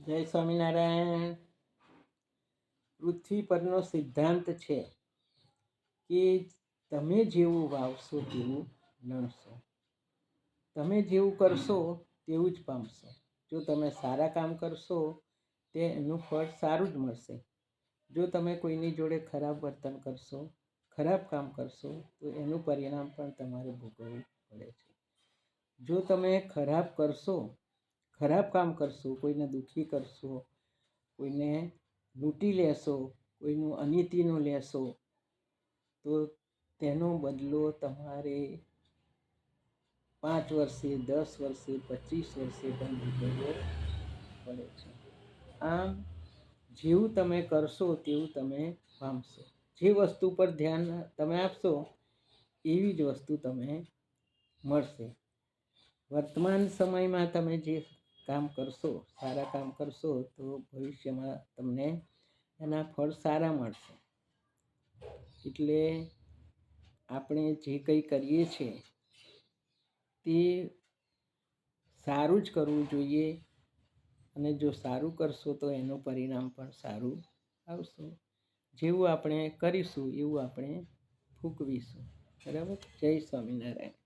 જય સ્વામિનારાયણ. પૃથ્વી પરનો સિદ્ધાંત છે કે તમે જેવું વાવશો તેવું લણશો. તમે જેવું કરશો તેવું જ પામશો. જો તમે સારા કામ કરશો તે એનું ફળ સારું જ મળશે. જો તમે કોઈની જોડે ખરાબ વર્તન કરશો, ખરાબ કામ કરશો તો એનું પરિણામ પણ તમારે ભોગવવું પડે છે. જો તમે ખરાબ કરશો, ખરાબ કામ કરશો, કોઈને દુઃખી કરશો, કોઈને લૂંટી લેશો, કોઈનું અનીતિનું લેશો તો તેનો બદલો તમારે 5 વર્ષે, 10 વર્ષે, 25 વર્ષે પણ ભોગવવો પડે છે. આમ જેવું તમે કરશો તેવું તમે પામશો. જે વસ્તુ પર ધ્યાન તમે આપશો એવી જ વસ્તુ તમે મળશે. વર્તમાન સમયમાં તમે જે કામ કરશો, સારા કામ કરશો તો ભવિષ્યમાં તમને એના ફળ સારા મળશે. એટલે આપણે જે કંઈ કરીએ છીએ તે સારું જ કરવું જોઈએ, અને જો સારું કરશો તો એનું પરિણામ પણ સારું આવશે. જેવું આપણે કરીશું એવું આપણે ભોગવીશું. બરાબર. જય સ્વામિનારાયણ.